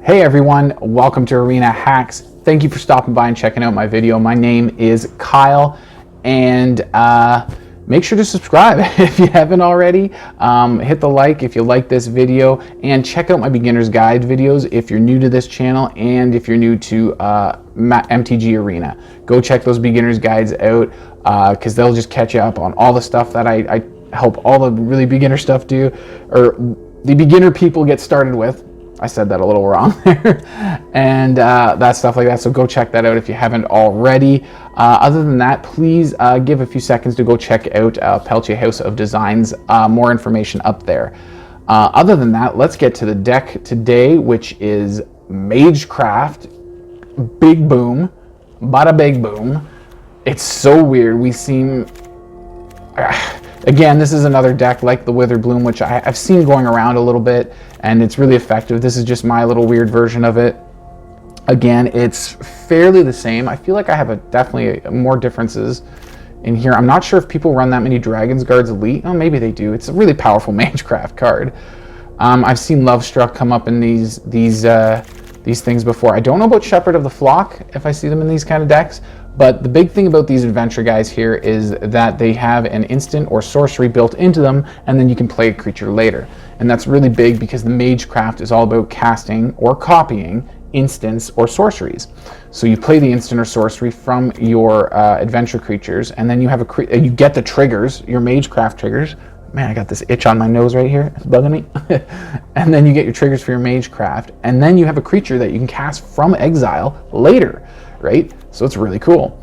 Hey everyone, welcome to Arena Hacks. Thank you for stopping by and checking out my video. My name is Kyle, and make sure to subscribe if you haven't already. Hit the like if you like this video, and check out my beginner's guide videos if you're new to this channel and if you're new to MTG Arena. Go check those beginner's guides out because they'll just catch you up on all the stuff that I help all the really beginner stuff do, or the beginner people get started with. I said that a little wrong there. And that stuff like that. So go check that out if you haven't already. Other than that, please give a few seconds to go check out Peltier House of Design's more information up there. Other than that, let's get to the deck today, which is Magecraft. Big boom. Bada big boom. It's so weird. We seem... Again, this is another deck like the Withered Bloom, which I've seen going around a little bit, and it's really effective. This is just my little weird version of it. Again, it's fairly the same. I feel like I have definitely more differences in here. I'm not sure if people run that many Dragonsguard Elite. Oh, maybe they do. It's a really powerful Magecraft card. I've seen Lovestruck come up in these things before. I don't know about Shepherd of the Flock if I see them in these kind of decks. But the big thing about these adventure guys here is that they have an instant or sorcery built into them, and then you can play a creature later. And that's really big because the Magecraft is all about casting or copying instants or sorceries. So you play the instant or sorcery from your adventure creatures, and then you have you get the triggers, your Magecraft triggers. Man, I got this itch on my nose right here. It's bugging me. And then you get your triggers for your Magecraft, and then you have a creature that you can cast from exile later, right? So it's really cool.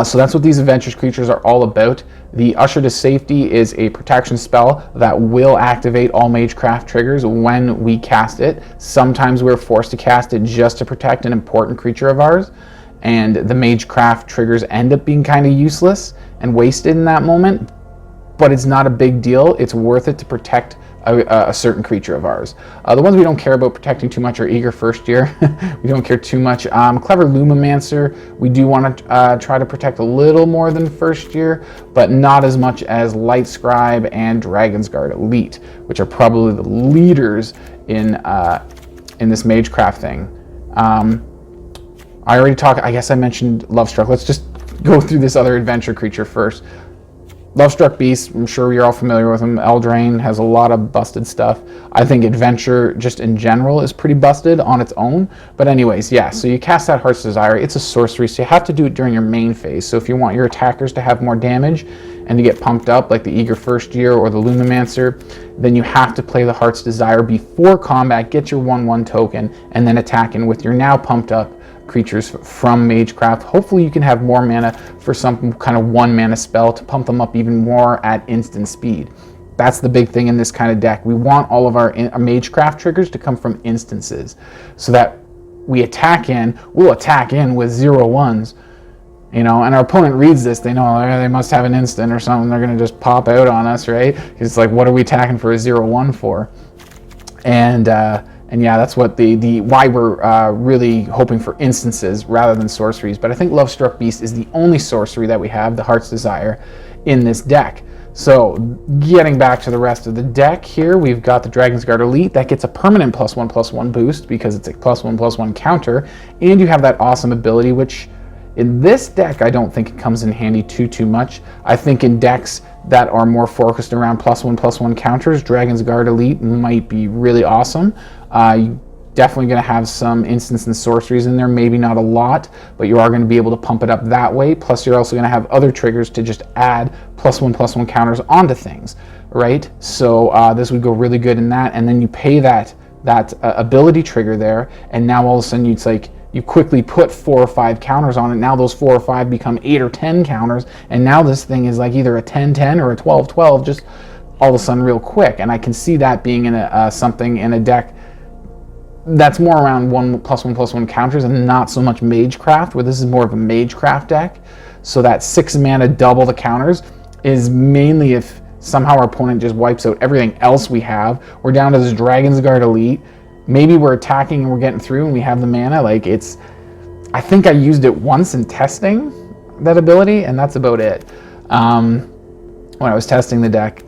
So that's what these adventure creatures are all about. The Usher to Safety is a protection spell that will activate all Magecraft triggers when we cast it. Sometimes we're forced to cast it just to protect an important creature of ours, and the Magecraft triggers end up being kind of useless and wasted in that moment, but it's not a big deal. It's worth it to protect a certain creature of ours. The ones we don't care about protecting too much are Eager First Year. We don't care too much. Clever Lumimancer, we do want to try to protect a little more than First Year, but not as much as Lightscribe and Dragonsguard Elite, which are probably the leaders in this Magecraft thing. I already talked, I guess I mentioned Lovestruck. Let's just go through this other adventure creature first. Lovestruck Beast, I'm sure you're all familiar with him. Eldraine has a lot of busted stuff. I think Adventure, just in general, is pretty busted on its own. But anyways, yeah, so you cast that Heart's Desire. It's a sorcery, so you have to do it during your main phase. So if you want your attackers to have more damage and to get pumped up, like the Eager First Year or the Lumimancer, then you have to play the Heart's Desire before combat, get your 1/1 token, and then attack in with your now pumped up creatures from Magecraft. Hopefully you can have more mana for some kind of 1 mana spell to pump them up even more at instant speed. That's the big thing in this kind of deck. We want all of our Magecraft triggers to come from instances, so that we'll attack in with 0/1s, you know, and our opponent reads this, they know they must have an instant or something, they're going to just pop out on us, right? It's like, what are we attacking for a 0/1 for? And yeah, that's what why we're really hoping for instances rather than sorceries. But I think Lovestruck Beast is the only sorcery that we have, the Heart's Desire, in this deck. So getting back to the rest of the deck here, we've got the Dragonsguard Elite that gets a permanent +1/+1 boost because it's a +1/+1 counter, and you have that awesome ability, which in this deck I don't think it comes in handy too much. I think in decks that are more focused around +1/+1 counters, Dragonsguard Elite might be really awesome. You're definitely going to have some instants and sorceries in there, maybe not a lot, but you are going to be able to pump it up that way. Plus you're also going to have other triggers to just add +1/+1 counters onto things, right? So this would go really good in that, and then you pay that ability trigger there, and now all of a sudden it's like you quickly put 4 or 5 counters on it. Now those 4 or 5 become 8 or 10 counters, and now this thing is like either a 10/10 or a 12/12 just all of a sudden real quick. And I can see that being in something in a deck that's more around +1/+1 counters and not so much Magecraft, where this is more of a Magecraft deck. So that 6 mana double the counters is mainly if somehow our opponent just wipes out everything else we have. We're down to this Dragonsguard Elite. Maybe we're attacking and we're getting through and we have the mana. Like, it's, I think I used it once in testing that ability, and that's about it. When I was testing the deck,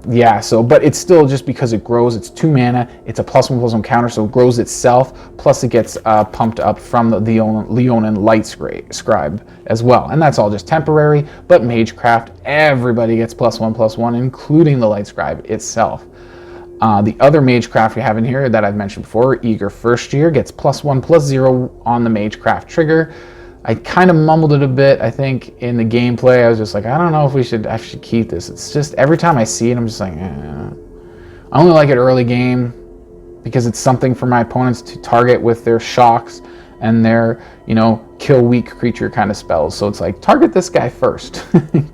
yeah, so, but it's still just because it grows, it's 2 mana, it's a +1/+1 counter, so it grows itself, plus it gets pumped up from the Leonin Lightscribe as well. And that's all just temporary, but Magecraft, everybody gets +1/+1, including the Lightscribe itself. The other Magecraft we have in here that I've mentioned before, Eager First Year, gets +1/+0 on the Magecraft trigger. I kind of mumbled it a bit, I think, in the gameplay. I was just like, I don't know if I should keep this. It's just, every time I see it, I'm just like, I only like it early game because it's something for my opponents to target with their shocks and their, you know, kill weak creature kind of spells. So it's like, target this guy first.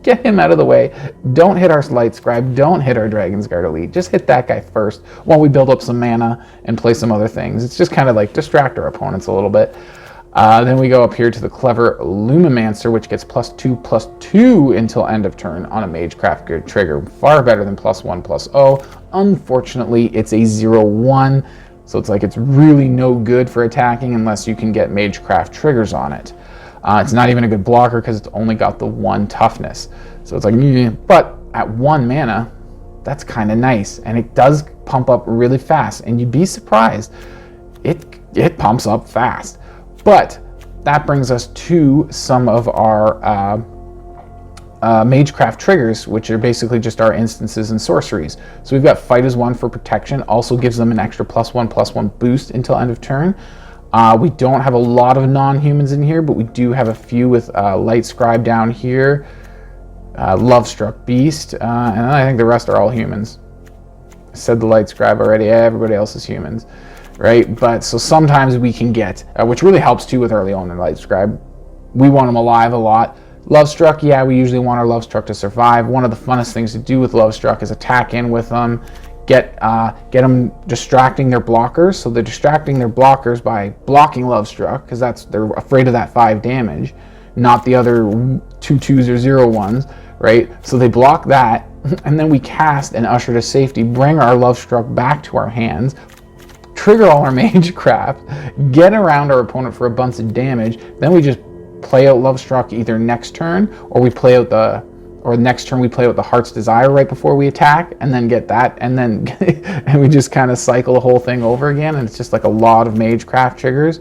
Get him out of the way. Don't hit our Lightscribe. Don't hit our Dragonsguard Elite. Just hit that guy first while we build up some mana and play some other things. It's just kind of like distract our opponents a little bit. Then we go up here to the Clever Lumimancer, which gets +2/+2 until end of turn on a Magecraft trigger. Far better than +1/+0. Unfortunately, it's a 0/1, so it's like it's really no good for attacking unless you can get Magecraft triggers on it. It's not even a good blocker because it's only got the 1 toughness. So it's like, but at 1 mana, that's kind of nice. And it does pump up really fast, and you'd be surprised. It pumps up fast. But that brings us to some of our Magecraft triggers, which are basically just our instances and sorceries. So we've got Fight as 1 for protection, also gives them an extra +1/+1 boost until end of turn. We don't have a lot of non-humans in here, but we do have a few with Lightscribe down here, Lovestruck Beast, and I think the rest are all humans. I said the Lightscribe already, everybody else is humans. Right, but so sometimes we can get, which really helps too with our Leonin Lightscribe. We want them alive a lot. Lovestruck, yeah, we usually want our Lovestruck to survive. One of the funnest things to do with Lovestruck is attack in with them, get them distracting their blockers. So they're distracting their blockers by blocking Lovestruck, because they're afraid of that 5 damage, not the other 2 2s or 0/1s, right? So they block that, and then we cast and usher to safety, bring our Lovestruck back to our hands, trigger all our Magecraft, get around our opponent for a bunch of damage, then we just play out Lovestruck either next turn, or we play out next turn we play out the Heart's Desire right before we attack, and then get that, and then and we just kind of cycle the whole thing over again, and it's just like a lot of Magecraft triggers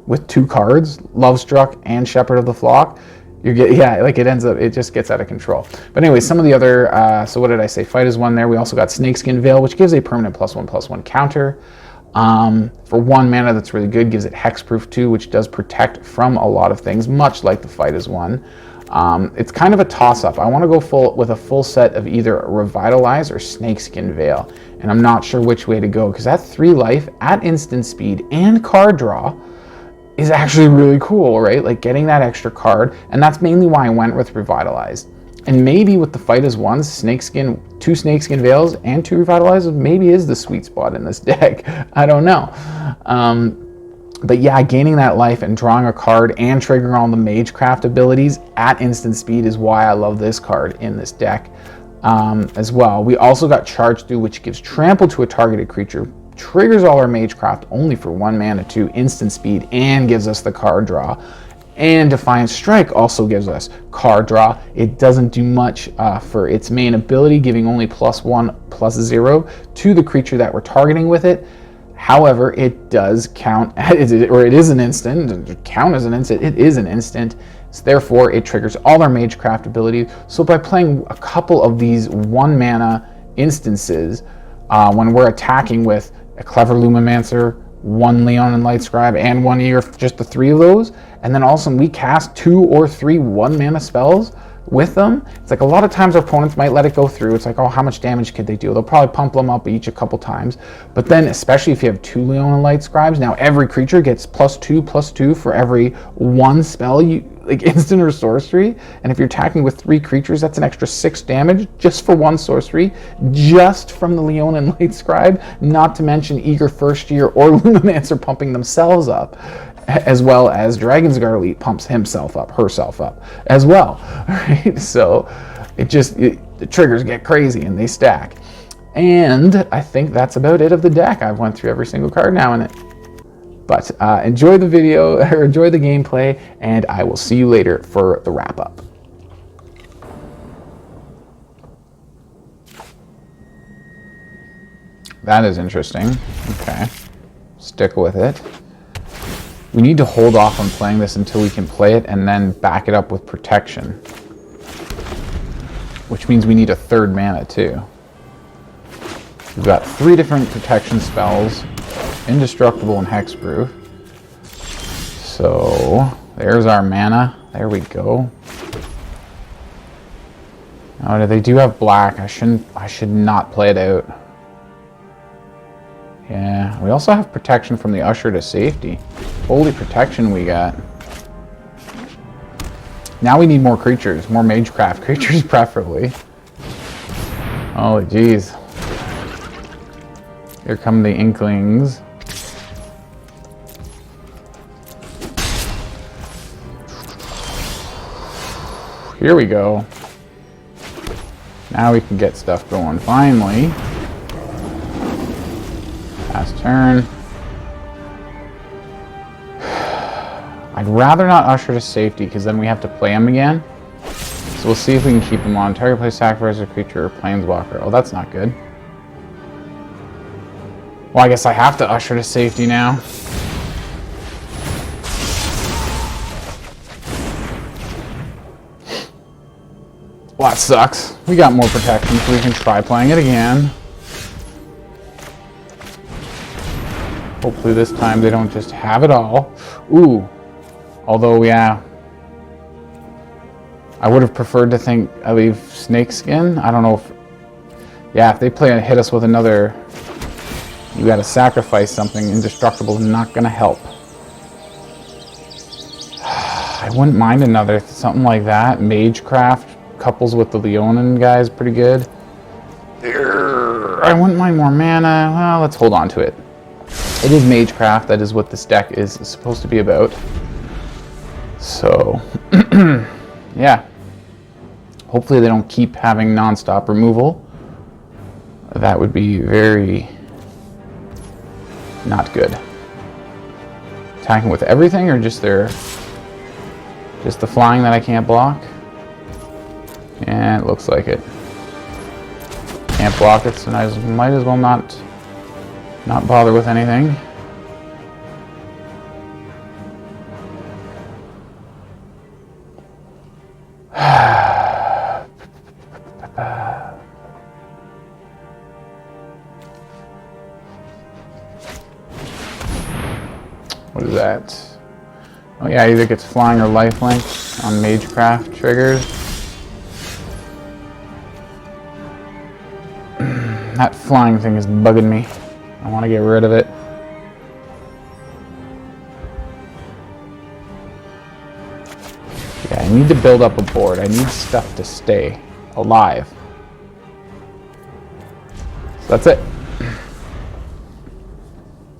with 2 cards, Lovestruck and Shepherd of the Flock. It just gets out of control. But anyway, some of the other, so what did I say? Fight is 1 there. We also got Snakeskin Veil, which gives a permanent +1/+1 counter. For 1 mana, that's really good. Gives it hexproof too, which does protect from a lot of things, much like the Fight is 1. It's kind of a toss-up. I want to go with a full set of either Revitalize or Snakeskin Veil, and I'm not sure which way to go, because that 3 life at instant speed and card draw is actually really cool, right? Like getting that extra card, and that's mainly why I went with Revitalize. And maybe with the Fight as 1, 2 Snakeskin Veils and 2 Revitalizes maybe is the sweet spot in this deck. I don't know. But yeah, gaining that life and drawing a card and triggering all the Magecraft abilities at instant speed is why I love this card in this deck as well. We also got Charge Through, which gives trample to a targeted creature, triggers all our Magecraft only for 1 mana, 2 instant speed, and gives us the card draw. And Defiant Strike also gives us card draw. It doesn't do much for its main ability, giving only +1/+0 to the creature that we're targeting with it. However, it does count, or it is an instant, count as an instant, it is an instant. So therefore, it triggers all our Magecraft abilities. So by playing a couple of these 1 mana instances, when we're attacking with a Clever Lumimancer, 1 Leonin Lightscribe, and 1 Eager, just the 3 of those, and then all of a sudden we cast 2 or 3 1 mana spells with them. It's like a lot of times our opponents might let it go through. It's like, oh, how much damage could they do? They'll probably pump them up each a couple times. But then, especially if you have 2 Leonin Lightscribes, now every creature gets +2/+2 for every 1 spell, like instant or sorcery. And if you're attacking with 3 creatures, that's an extra 6 damage just for 1 sorcery, just from the Leonin Lightscribe, not to mention Eager First Year or Lumimancer pumping themselves up, as well as Dragonsguard Elite pumps herself up as well, right? So the triggers get crazy and they stack. And I think that's about it of the deck. I've went through every single card now in it. But enjoy the video, or enjoy the gameplay, and I will see you later for the wrap up. That is interesting. Okay. Stick with it. We need to hold off on playing this until we can play it and then back it up with protection. Which means we need a third mana too. We've got 3 different protection spells. Indestructible and hexproof. So there's our mana. There we go. Oh, they do have black. I should not play it out. Yeah, we also have protection from the Usher to Safety. Holy protection we got. Now we need more creatures, more Magecraft creatures preferably. Holy jeez. Here come the Inklings. Here we go. Now we can get stuff going, finally. Last turn. I'd rather not Usher to Safety, because then we have to play him again. So we'll see if we can keep him on. Target plays sacrifice a creature or planeswalker. Oh, that's not good. Well, I guess I have to Usher to Safety now. Well, that sucks. We got more protection, so we can try playing it again. Hopefully this time they don't just have it all. Ooh. Although, yeah. I would have preferred to think I leave Snakeskin. I don't know if... Yeah, if they play and hit us with another... You gotta sacrifice something. Indestructible is not gonna help. I wouldn't mind another something like that. Magecraft couples with the Leonin guys pretty good. I wouldn't mind more mana. Well, let's hold on to it. It is Magecraft. That is what this deck is supposed to be about. So, yeah. Hopefully they don't keep having non-stop removal. That would be very not good. Attacking with everything or just the flying that I can't block? Yeah, it looks like it. Can't block it, so I might as well not bother with anything. What is that? Oh yeah, either gets flying or lifelink on Magecraft triggers. That flying thing is bugging me. I want to get rid of it. Yeah, I need to build up a board. I need stuff to stay alive. So that's it.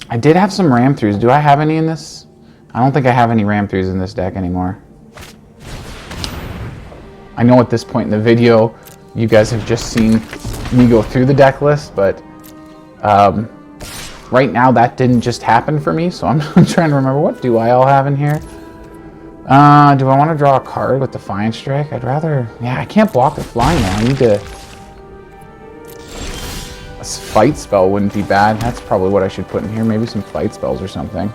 I did have some ram-throughs. Do I have any in this? I don't think I have any ram-throughs in this deck anymore. I know at this point in the video, you guys have just seen me go through the deck list, but right now that didn't just happen for me, so I'm trying to remember, what do I all have in here? Do I want to draw a card with Defiant Strike? I'd rather... Yeah, I can't block the flying now. I need to... A fight spell wouldn't be bad. That's probably what I should put in here. Maybe some fight spells or something.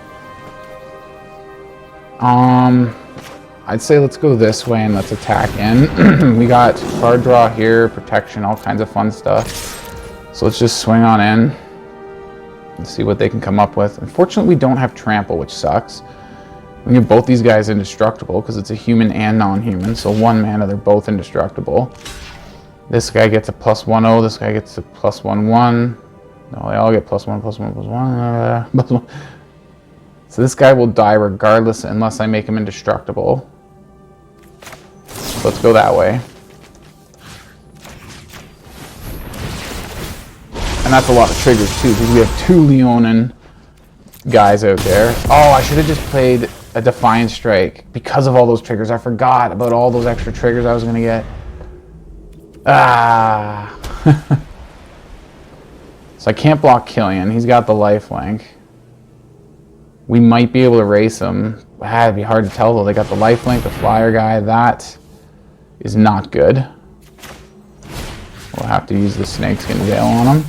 I'd say let's go this way and let's attack in. We got card draw here, protection, all kinds of fun stuff. So let's just swing on in and see what they can come up with. Unfortunately, we don't have trample, which sucks. We get both these guys indestructible because it's a human and non-human. So 1 mana, they're both indestructible. This guy gets a +1/0. This guy gets a +1/1. No, they all get +1, +1, +1, +1. So this guy will die regardless unless I make him indestructible. So let's go that way. And that's a lot of triggers too, because we have 2 Leonin guys out there. Oh, I should have just played a Defiant Strike because of all those triggers. I forgot about all those extra triggers I was going to get. Ah. So I can't block Killian. He's got the lifelink. We might be able to race him. It'd be hard to tell though. They got the lifelink, the flyer guy. That is not good. We'll have to use the Snakeskin Veil on him.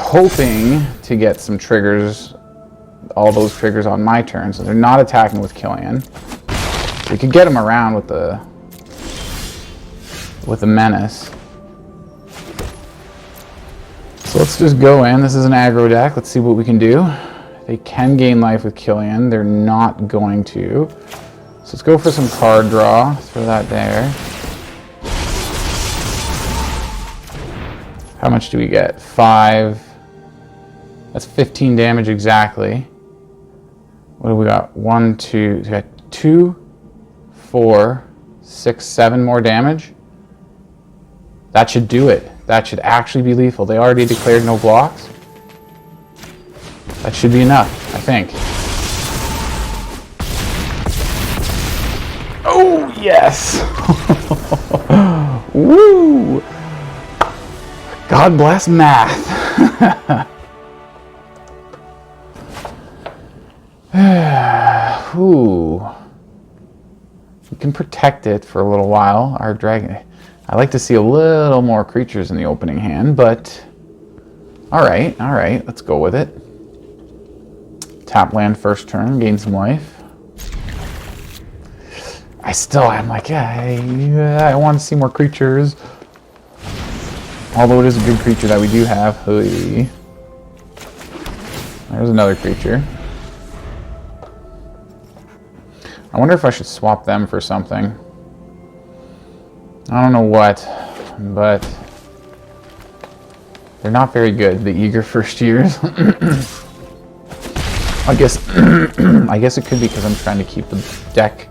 hoping to get some triggers, all those triggers on my turn, so they're not attacking with Killian. We could get them around with the menace. So let's just go in. This is an aggro deck. Let's see what we can do. They can gain life with Killian. They're not going to. So let's go for some card draw. Throw that there. How much do we get? 5. That's 15 damage exactly. What do we got? 1, 2. We got 2, 4, 6, 7 more damage. That should do it. That should actually be lethal. They already declared no blocks. That should be enough, I think. Oh, yes! Woo! God bless math. Ooh. We can protect it for a little while. Our dragon. I like to see a little more creatures in the opening hand, but all right, let's go with it. Tap land first turn, gain some life. I'm like, I want to see more creatures. Although it is a good creature that we do have. Hey. There's another creature. I wonder if I should swap them for something. I don't know what, but they're not very good, the eager first years. I guess it could be because I'm trying to keep the deck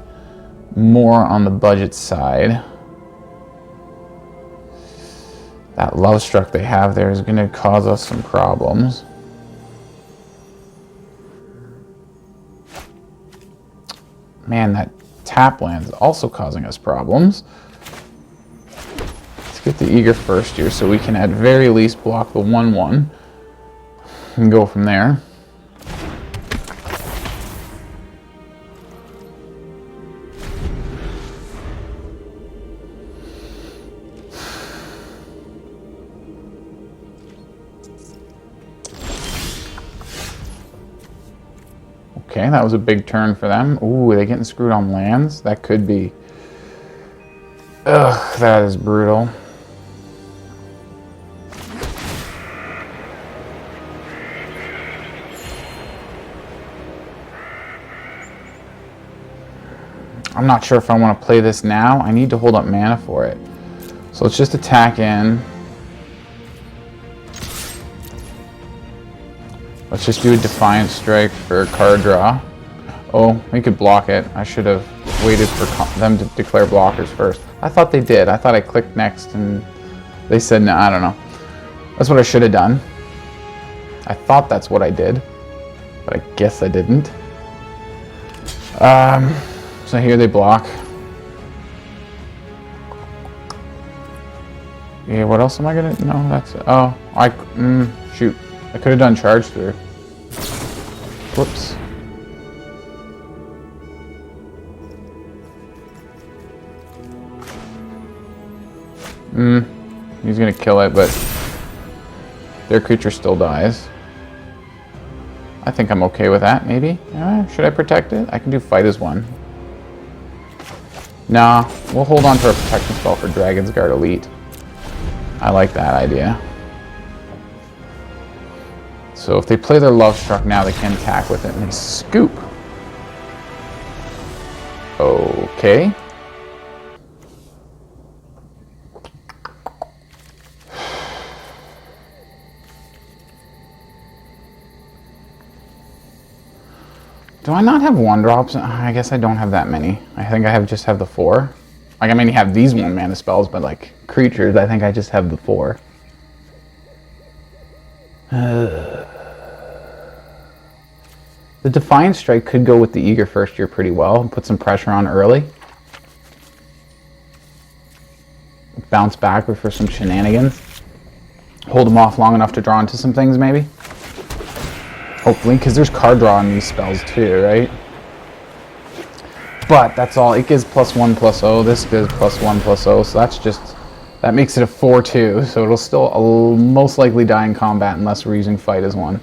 more on the budget side. That Lovestruck they have there is going to cause us some problems. Man, that tap land is also causing us problems. Let's get the eager first year so we can at very least block the 1/1 and go from there. Okay, that was a big turn for them. Ooh, are they getting screwed on lands? That could be. Ugh, that is brutal. I'm not sure if I want to play this now. I need to hold up mana for it. So let's just attack in. Let's just do a Defiant Strike for a card draw. Oh, we could block it. I should have waited for them to declare blockers first. I thought they did. I thought I clicked next and they said no. I don't know. That's what I should have done. I thought that's what I did, but I guess I didn't. So here they block. Yeah, what else am I gonna? No, that's it. Oh, shoot. I could have done charge through. Whoops. He's gonna kill it, but their creature still dies. I think I'm okay with that, maybe. Should I protect it? I can do fight as one. Nah, we'll hold on to our protection spell for Dragonsguard Elite. I like that idea. So if they play their Lovestruck now, they can attack with it and they scoop. Okay. Do I not have 1-drops? I guess I don't have that many. I think I just have the 4. Like, I mean, you have these 1-mana spells, but like creatures, I think I just have the 4. The Defiant Strike could go with the eager first year pretty well and put some pressure on early. Bounce back for some shenanigans. Hold them off long enough to draw into some things, maybe. Hopefully, because there's card draw on these spells too, right? But that's all. It gives +1/+0. This gives +1/+0. So that's That makes it a 4-2, so it'll still most likely die in combat unless we're using fight as one.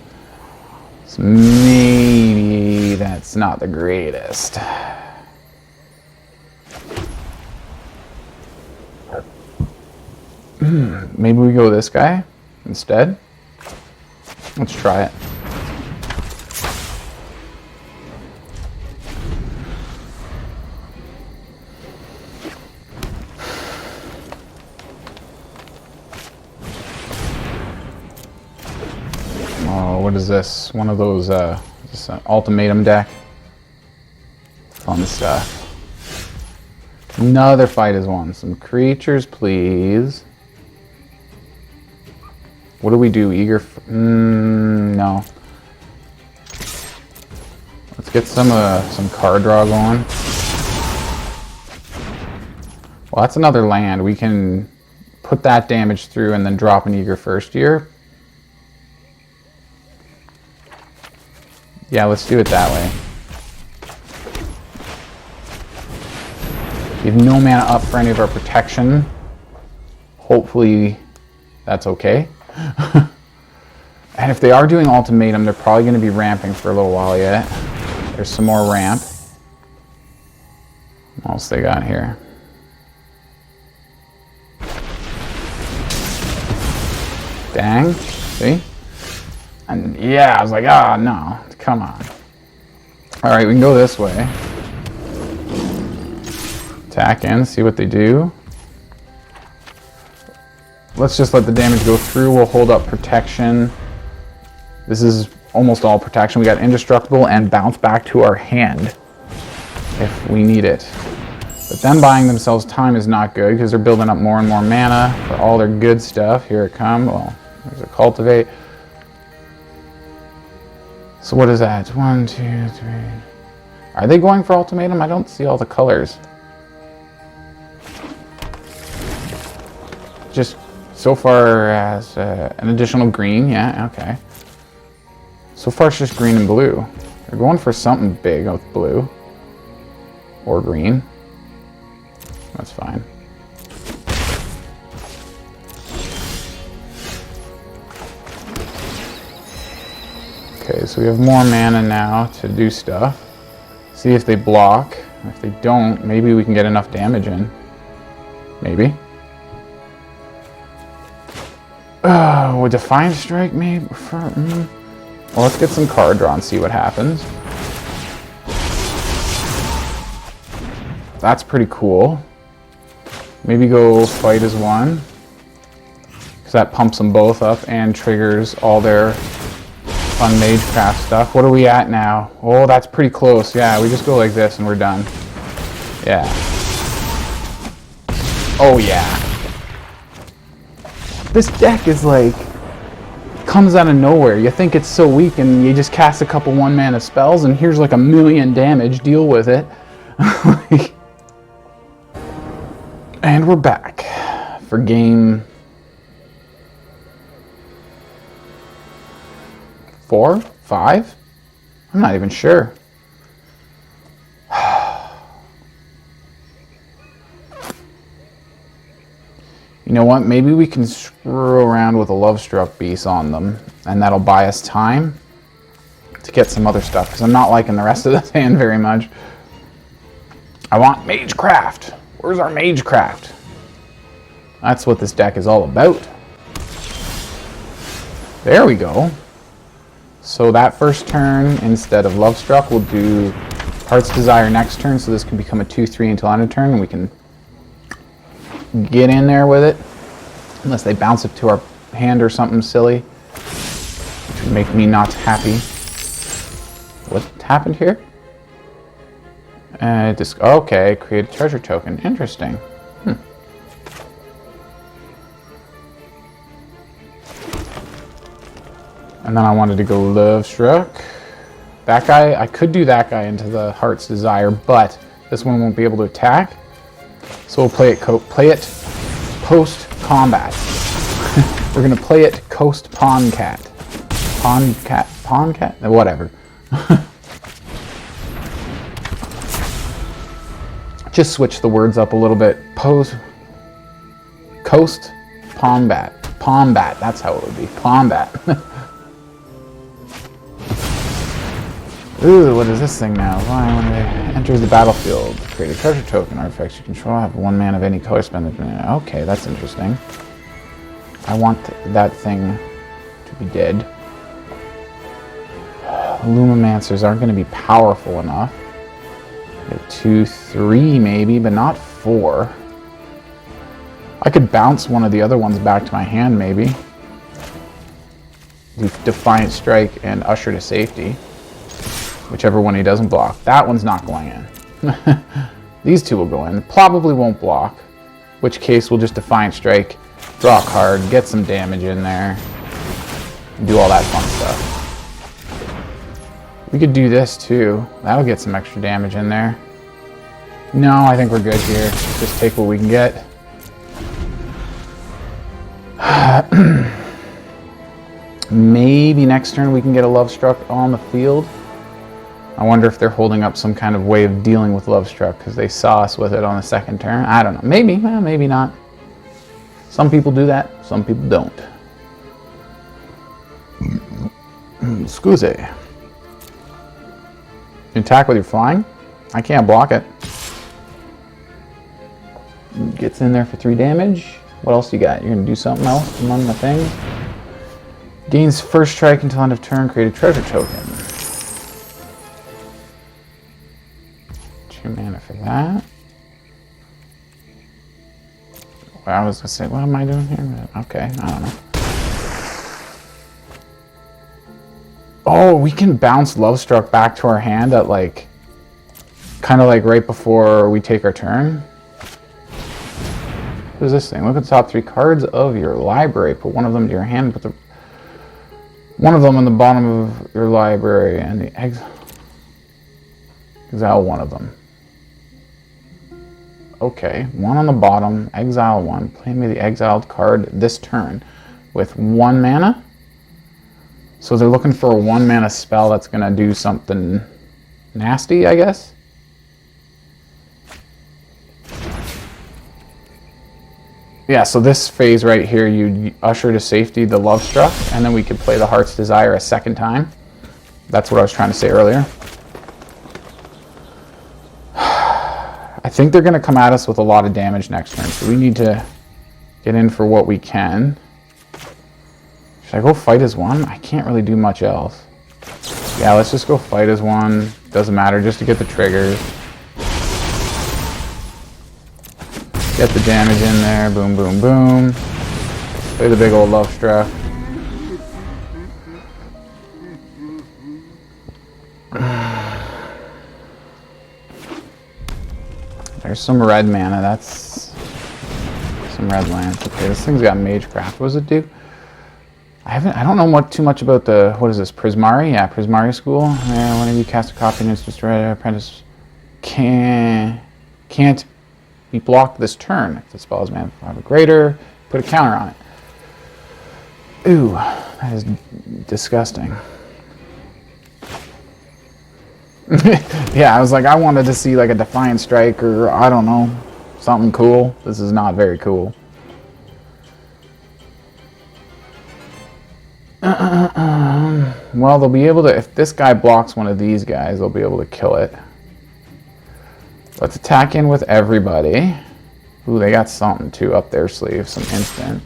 So maybe that's not the greatest. Maybe we go this guy instead. Let's try it. Oh, what is this? One of those, just an ultimatum deck. Fun stuff. Another fight is one. Some creatures, please. What do we do? Eager? No. Let's get some card draw going. Well, that's another land. We can put that damage through and then drop an Eager First Year. Yeah, let's do it that way. We have no mana up for any of our protection. Hopefully that's okay. And if they are doing ultimatum, they're probably going to be ramping for a little while yet. There's some more ramp. What else they got here? Dang, see? And yeah, I was like, ah, no, come on. All right, we can go this way. Attack in, see what they do. Let's just let the damage go through. We'll hold up protection. This is almost all protection. We got indestructible and bounce back to our hand if we need it. But them buying themselves time is not good because they're building up more and more mana for all their good stuff. Here it comes. Well, there's a cultivate. So what is that? 1, 2, 3. Are they going for ultimatum? I don't see all the colors. Just so far as an additional green, yeah, okay. So far it's just green and blue. They're going for something big with blue. Or green. That's fine. Okay, so we have more mana now to do stuff. See if they block. If they don't, maybe we can get enough damage in. Maybe. Would Defiant Strike maybe? Well, let's get some card draw and see what happens. That's pretty cool. Maybe go fight as one. Because that pumps them both up and triggers all their fun Magecraft stuff. What are we at now? Oh, that's pretty close. Yeah, we just go like this and we're done. Yeah. Oh, yeah. This deck is like, comes out of nowhere. You think it's so weak and you just cast a couple 1-mana spells and here's like 1,000,000 damage, deal with it. And we're back for game 4, 5? I'm not even sure. You know what? Maybe we can screw around with a Lovestruck Beast on them, and that'll buy us time to get some other stuff, because I'm not liking the rest of this hand very much. I want Magecraft. Where's our Magecraft? That's what this deck is all about. There we go. So that first turn, instead of Lovestruck, we'll do Heart's Desire next turn, so this can become a 2/3 until end of turn, and we can get in there with it. Unless they bounce it to our hand or something silly, which would make me not happy. What happened here? Okay, create a treasure token. Interesting. And then I wanted to go Lovestruck. That guy, I could do that guy into the Heart's Desire, but this one won't be able to attack. So we'll play it post-combat. We're going to play it Coast Pawn Cat. Pawn Cat? Whatever. Just switch the words up a little bit. Coast Pombat. Pombat, that's how it would be. Pombat. Ooh, what is this thing now? Why, when it enters the battlefield, create a treasure token. Artifacts you control have 1 mana of any color spend. Okay, that's interesting. I want that thing to be dead. Lumimancers aren't going to be powerful enough. 2, 3 maybe, but not 4. I could bounce one of the other ones back to my hand maybe. Defiant Strike and Usher to Safety. Whichever one he doesn't block. That one's not going in. These two will go in. Probably won't block. Which case we'll just Defiant Strike, draw a card, get some damage in there, and do all that fun stuff. We could do this too. That'll get some extra damage in there. No, I think we're good here. Just take what we can get. Maybe next turn we can get a Lovestruck on the field. I wonder if they're holding up some kind of way of dealing with Lovestruck because they saw us with it on the second turn. I don't know. Maybe. Maybe not. Some people do that. Some people don't. Excuse me. You attack with your flying? I can't block it. Gets in there for 3 damage. What else you got? You're going to do something else among the things? Gains first strike until end of turn. Create a treasure token. 2 mana for that. Well, I was going to say, what am I doing here? Okay, I don't know. Oh, we can bounce Lovestruck back to our hand at like, kind of like right before we take our turn. What is this thing? Look at the top 3 cards of your library. Put one of them to your hand. Put one of them on the bottom of your library and the exile one of them. Okay, one on the bottom, exile one. Play me the exiled card this turn with 1 mana. So they're looking for a 1 mana spell that's going to do something nasty, I guess. Yeah, so this phase right here, you usher to safety the Lovestruck, and then we could play the Heart's Desire a second time. That's what I was trying to say earlier. I think they're going to come at us with a lot of damage next turn, so we need to get in for what we can. Should I go fight as one? I can't really do much else. Yeah, let's just go fight as one. Doesn't matter, just to get the triggers. Get the damage in there. Boom, boom, boom. Play the big old Lovestruck. There's some red mana. That's some red lands. Okay, this thing's got Magecraft. What does it do? I don't know too much about the, what is this, Prismari? Yeah, Prismari School. Whenever you cast a copy and it's destroyed, apprentice can't be blocked this turn. If the spell is mana 5 or greater, put a counter on it. Ooh, that is disgusting. Yeah, I was like, I wanted to see like a Defiant Strike or, I don't know, something cool. This is not very cool. Well, they'll be able to, if this guy blocks one of these guys, they'll be able to kill it. Let's attack in with everybody. Ooh, they got something too up their sleeve, some instant.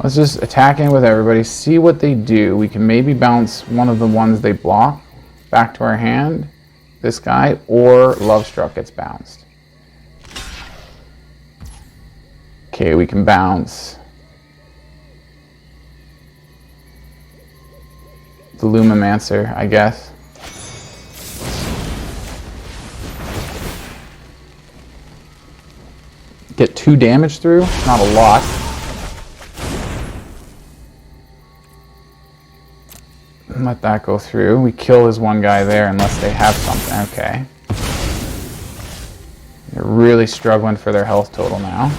Let's just attack in with everybody, see what they do. We can maybe bounce one of the ones they block back to our hand, this guy, or Lovestruck gets bounced. Okay, we can bounce the Lumimancer, I guess. Get 2 damage through, not a lot. Let that go through. We kill this one guy there unless they have something. Okay. They're really struggling for their health total now.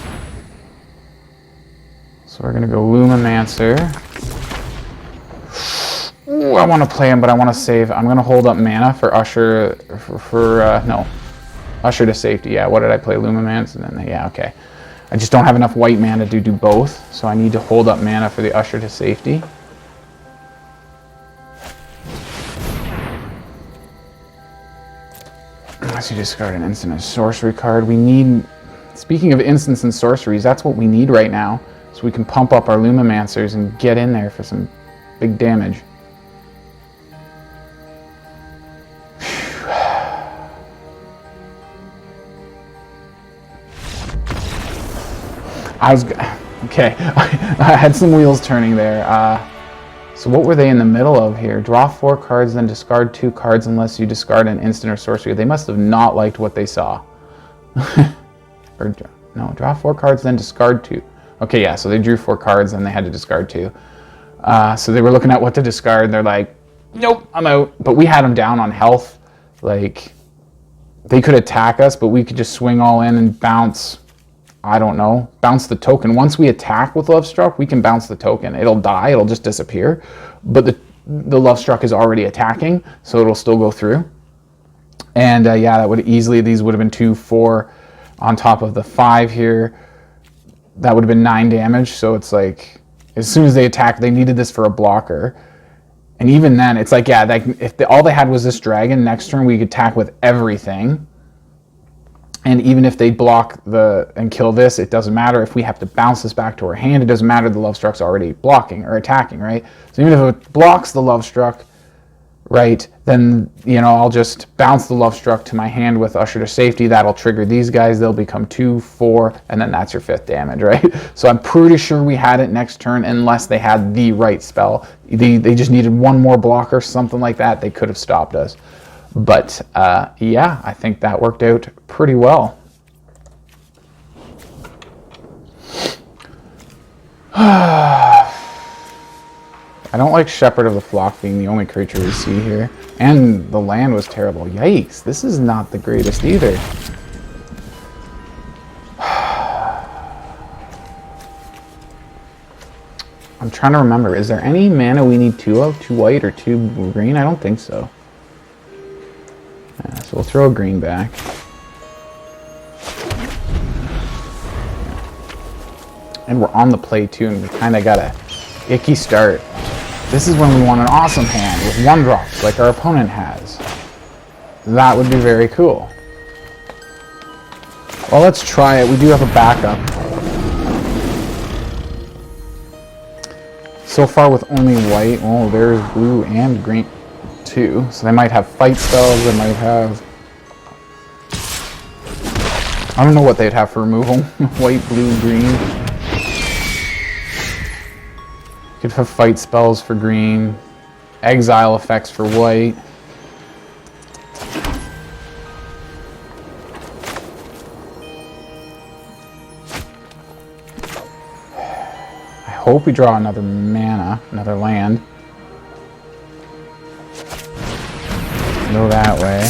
So we're going to go Lumimancer. Ooh, I want to play him, but I want to save. I'm going to hold up mana for Usher, no. Usher to safety. Yeah, what did I play? Lumimancer? And then, yeah, okay. I just don't have enough white mana to do both, so I need to hold up mana for the Usher to safety. Unless you discard an instant and sorcery card. We need, speaking of instants and sorceries, that's what we need right now, so we can pump up our Lumimancers and get in there for some big damage. Okay, I had some wheels turning there. So what were they in the middle of here? Draw 4 cards, then discard 2 cards unless you discard an instant or sorcery. They must have not liked what they saw. Or no, draw 4 cards, then discard 2. Okay, yeah, so they drew 4 cards and they had to discard 2. So they were looking at what to discard. They're like, nope, I'm out. But we had them down on health. Like, they could attack us, but we could just swing all in and bounce. I don't know, bounce the token. Once we attack with Lovestruck, we can bounce the token. It'll die, it'll just disappear. But the Lovestruck is already attacking, so it'll still go through. And yeah, that would easily, these would have been 2, 4 on top of the 5 here. That would have been 9 damage, so it's like, as soon as they attack, they needed this for a blocker. And even then, it's like, yeah, if all they had was this dragon, next turn we could attack with everything. And even if they block and kill this, it doesn't matter. If we have to bounce this back to our hand, it doesn't matter. The Lovestruck's already blocking or attacking, right? So even if it blocks the Lovestruck, right, then, you know, I'll just bounce the Lovestruck to my hand with Usher to safety. That'll trigger these guys. They'll become 2, 4, and then that's your 5th damage, right? So I'm pretty sure we had it next turn unless they had the right spell. They just needed one more blocker, something like that. They could have stopped us. But yeah, I think that worked out pretty well. I don't like Shepherd of the Flock being the only creature we see here. And the land was terrible. Yikes, this is not the greatest either. I'm trying to remember, is there any mana we need 2 of? 2 white or 2 green? I don't think so. So we'll throw a green back. And we're on the play too, and we kind of got a icky start. This is when we want an awesome hand with 1 drops like our opponent has. That would be very cool. Well, let's try it. We do have a backup. So far with only white. Oh, there's blue and green too. So they might have fight spells. They might have... I don't know what they'd have for removal. White, blue, green. Could have fight spells for green. Exile effects for white. I hope we draw another mana, another land. Go that way.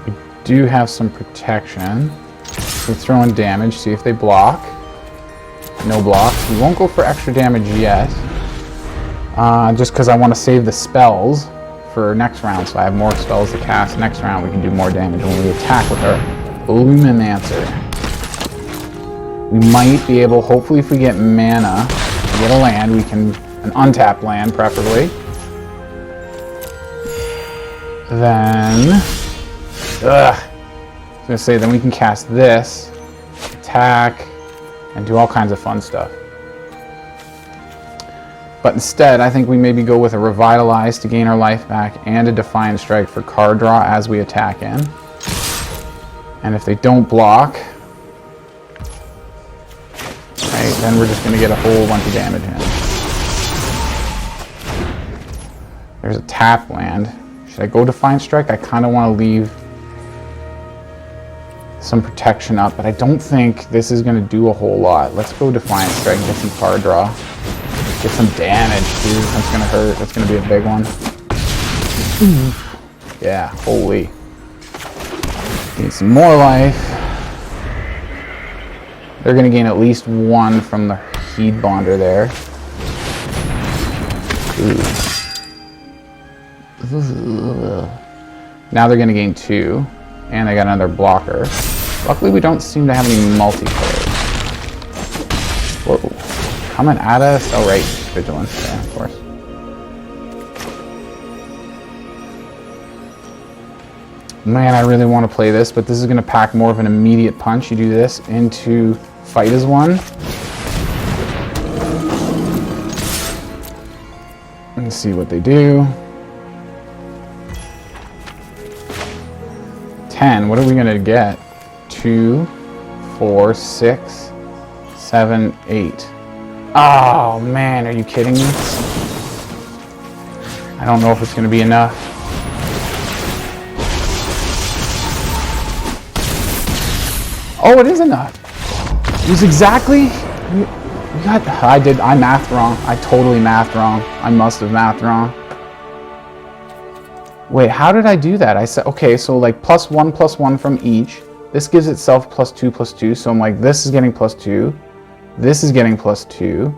We do have some protection. So throw in damage, see if they block. No blocks. We won't go for extra damage yet. Just because I want to save the spells for next round, so I have more spells to cast. Next round we can do more damage when we attack with our Lumimancer. We might be able, hopefully if we get mana, get a land, we can, an untapped land preferably. Then, I was gonna say, then we can cast this, attack, and do all kinds of fun stuff. But instead, I think we maybe go with a Revitalize to gain our life back and a Defiant Strike for card draw as we attack in. And if they don't block, right, then we're just going to get a whole bunch of damage in. There's a tap land. Should I go Defiant Strike? I kind of want to leave some protection up, but I don't think this is going to do a whole lot. Let's go Defiant Strike and get some card draw. Get some damage, dude. That's going to hurt. That's going to be a big one. Yeah, holy. Need some more life. They're going to gain at least 1 from the Heed Bonder there. Now they're going to gain 2. And they got another blocker. Luckily, we don't seem to have any multiplayer. Whoa. Coming at us. Oh, right. Vigilance. Yeah, of course. Man, I really want to play this, but this is going to pack more of an immediate punch. You do this into fight as one. Let's see what they do. 10. What are we going to get? 2, 4, 6, 7, 8. Oh, man, are you kidding me? I don't know if it's going to be enough. Oh, it is enough. It was exactly... I mathed wrong. I totally mathed wrong. I must have mathed wrong. Wait, how did I do that? I said, okay, so like +1 from each. This gives itself +2. So I'm like, this is getting +2. This is getting +2.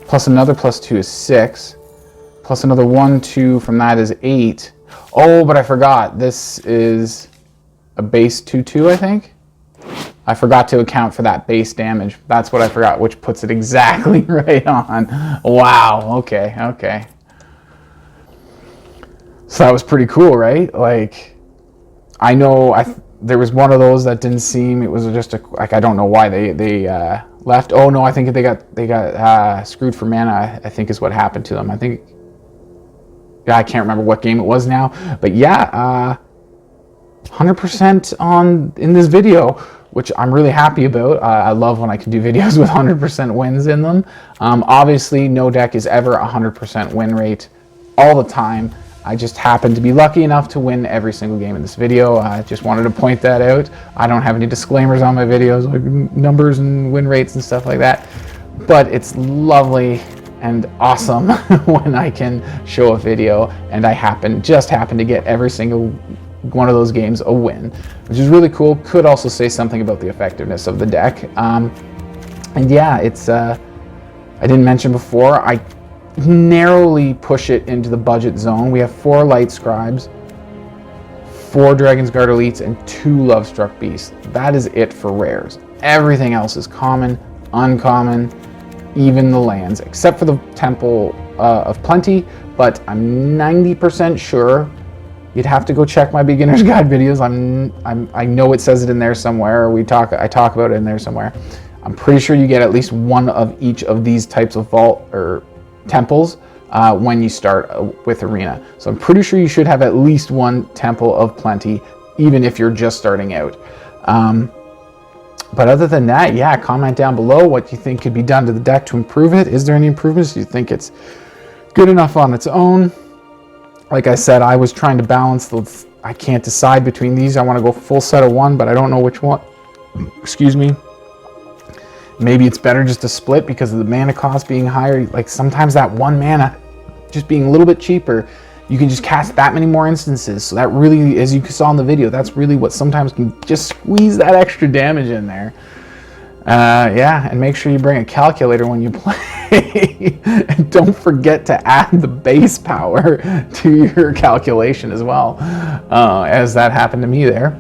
Plus another +2 is 6. Plus another 1, 2 from that is 8. Oh, but I forgot. This is a base 2/2, I think. I forgot to account for that base damage. That's what I forgot, which puts it exactly right on. Wow, okay. So that was pretty cool, right? Like, I know there was one of those that didn't seem, it was just I don't know why they left. Oh no, I think they got screwed for mana, I think is what happened to them. I think, yeah, I can't remember what game it was now, but yeah, 100% in this video, which I'm really happy about. I love when I can do videos with 100% wins in them. Obviously, no deck is ever 100% win rate all the time. I just happen to be lucky enough to win every single game in this video. I just wanted to point that out. I don't have any disclaimers on my videos, like numbers and win rates and stuff like that. But it's lovely and awesome when I can show a video and I just happen to get every single one of those games a win, which is really cool. Could also say something about the effectiveness of the deck. And yeah, it's I didn't mention before, I narrowly push it into the budget zone. We have 4 Lightscribes, 4 Dragonsguard Elites, and 2 Lovestruck Beasts. That is it for rares. Everything else is common, uncommon, even the lands, except for the Temple of Plenty, but I'm 90% sure. You'd have to go check my beginner's guide videos. I know it says it in there somewhere, or I talk about it in there somewhere. I'm pretty sure you get at least one of each of these types of vault or temples when you start with Arena. So I'm pretty sure you should have at least one Temple of Plenty, even if you're just starting out. But other than that, yeah, comment down below what you think could be done to the deck to improve it. Is there any improvements? Do you think it's good enough on its own? Like I said, I was trying to balance I can't decide between these. I want to go full set of one, but I don't know which one. Excuse me. Maybe it's better just to split because of the mana cost being higher. Like sometimes that 1 mana just being a little bit cheaper, you can just cast that many more instances. So that really, as you saw in the video, that's really what sometimes can just squeeze that extra damage in there. Yeah, and make sure you bring a calculator when you play. And don't forget to add the base power to your calculation as well, as that happened to me there.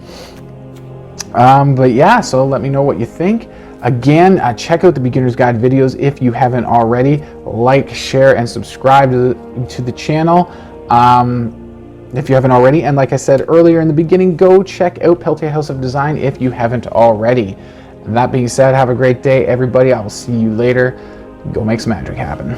But yeah, so let me know what you think. Again, check out the beginner's guide videos if you haven't already. Like, share, and subscribe to the channel if you haven't already. And like I said earlier in the beginning, go check out Peltier House of Design if you haven't already. And that being said, have a great day, everybody. I will see you later. Go make some magic happen.